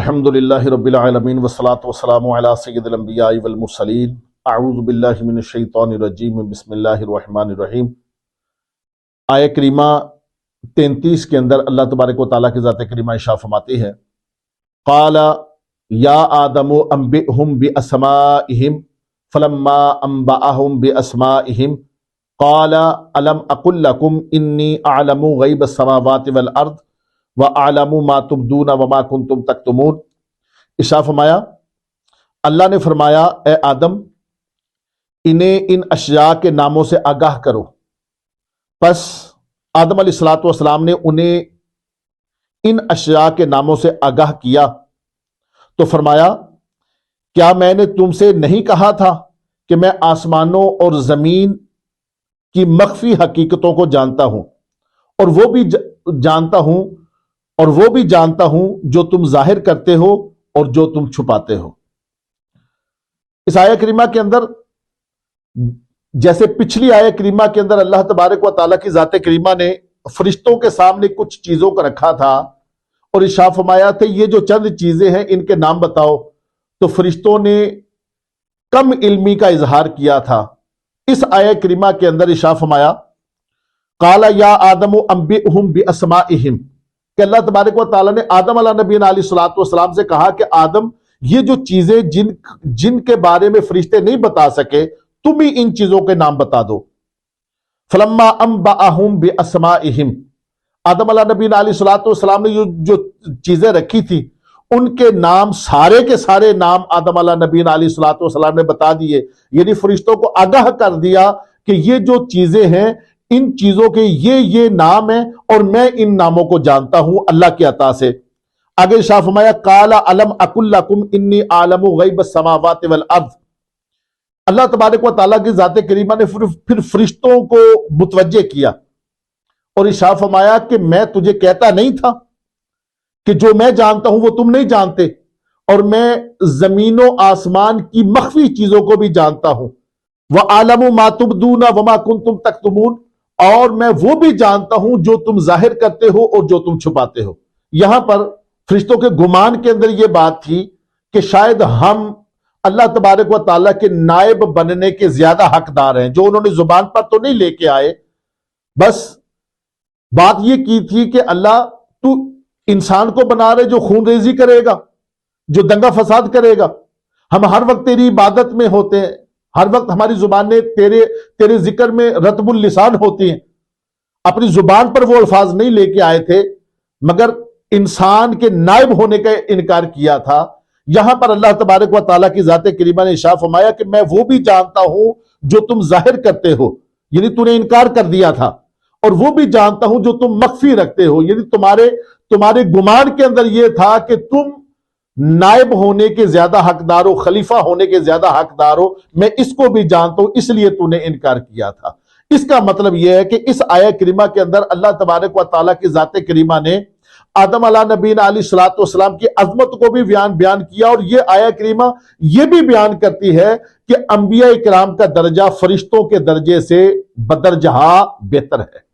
الحمدللہ رب العالمین والصلاة والسلام علی سید الانبیاء والمرسلین اعوذ باللہ من الشیطان الرجیم بسم اللہ الرحمن الرحیم۔ آیہ کریمہ 33 کے اندر اللہ تبارک و تعالیٰ کی ذات کریمہ ارشاد فرماتی ہے، قال یا آدم انبئہم باسمائہم فلما انبأہم باسمائہم قال الم اقل لکم انی اعلم غیب السماوات والارض وَأَعْلَمُ مَا تُبْدُونَ وَمَا كُنْتُمْ تَكْتُمُونَ۔ ارشاد فرمایا، اللہ نے فرمایا اے آدم انہیں ان اشیاء کے ناموں سے آگاہ کرو۔ پس آدم علیہ السلام نے انہیں ان اشیاء کے ناموں سے آگاہ کیا تو فرمایا، کیا میں نے تم سے نہیں کہا تھا کہ میں آسمانوں اور زمین کی مخفی حقیقتوں کو جانتا ہوں اور وہ بھی جانتا ہوں جو تم ظاہر کرتے ہو اور جو تم چھپاتے ہو۔ اس آیہ کریمہ کے اندر جیسے پچھلی آیہ کریمہ کے اندر اللہ تبارک و تعالیٰ کی ذات کریمہ نے فرشتوں کے سامنے کچھ چیزوں کو رکھا تھا اور ارشاد فرمایا تھا یہ جو چند چیزیں ہیں ان کے نام بتاؤ، تو فرشتوں نے کم علمی کا اظہار کیا تھا۔ اس آیہ کریمہ کے اندر ارشاد فرمایا، قال یا آدم انبئہم باسمائہم، کہ اللہ تبارک و تعالیٰ نے آدم علیہ نبی علیہ السلام سے کہا کہ آدم یہ جو چیزیں جن کے بارے میں فرشتے نہیں بتا سکے تم ہی ان چیزوں کے نام بتا دو۔ فلما انبأہم باسمائہم، آدم علیہ نبی علیہ السلام نے جو چیزیں رکھی تھی ان کے نام سارے کے سارے نام آدم علیہ نبی علیہ السلام نے بتا دیے، یعنی فرشتوں کو آگاہ کر دیا کہ یہ جو چیزیں ہیں ان چیزوں کے یہ نام ہیں اور میں ان ناموں کو جانتا ہوں اللہ کی عطا سے۔ آگے ارشاد فرمایا، قال الم اقل لکم انی اعلم غیب السماوات والارض۔ اللہ تبارک و تعالیٰ کی ذات کریمہ نے پھر فرشتوں کو متوجہ کیا اور ارشاد فرمایا کہ میں تجھے کہتا نہیں تھا کہ جو میں جانتا ہوں وہ تم نہیں جانتے، اور میں زمین و آسمان کی مخفی چیزوں کو بھی جانتا ہوں۔ وَأَعْلَمُ مَا تُبْدُونَ وَمَا كُنْتُمْ تَكْتُمُونَ، اور میں وہ بھی جانتا ہوں جو تم ظاہر کرتے ہو اور جو تم چھپاتے ہو۔ یہاں پر فرشتوں کے گمان کے اندر یہ بات تھی کہ شاید ہم اللہ تبارک و تعالیٰ کے نائب بننے کے زیادہ حقدار ہیں، جو انہوں نے زبان پر تو نہیں لے کے آئے، بس بات یہ کی تھی کہ اللہ تو انسان کو بنا رہے جو خون ریزی کرے گا، جو دنگا فساد کرے گا۔ ہم ہر وقت تیری عبادت میں ہوتے ہیں، ہر وقت ہماری زبانیں تیرے ذکر میں رطب اللسان ہوتی ہیں، اپنی زبان پر وہ الفاظ نہیں لے کے آئے تھے مگر انسان کے نائب ہونے کا انکار کیا تھا۔ یہاں پر اللہ تبارک و تعالیٰ کی ذات کریمہ نے ارشاد فرمایا کہ میں وہ بھی جانتا ہوں جو تم ظاہر کرتے ہو، یعنی تو نے انکار کر دیا تھا، اور وہ بھی جانتا ہوں جو تم مخفی رکھتے ہو، یعنی تمہارے گمان کے اندر یہ تھا کہ تم نائب ہونے کے زیادہ حقدار ہو، خلیفہ ہونے کے زیادہ حقدار ہو، میں اس کو بھی جانتا ہوں، اس لیے تو نے انکار کیا تھا۔ اس کا مطلب یہ ہے کہ اس آیہ کریمہ کے اندر اللہ تبارک و تعالیٰ کی ذات کریمہ نے آدم علیہ نبی علیہ السلام کی عظمت کو بھی بیان کیا، اور یہ آیہ کریمہ یہ بھی بیان کرتی ہے کہ انبیاء کرام کا درجہ فرشتوں کے درجے سے بدرجہ بہتر ہے۔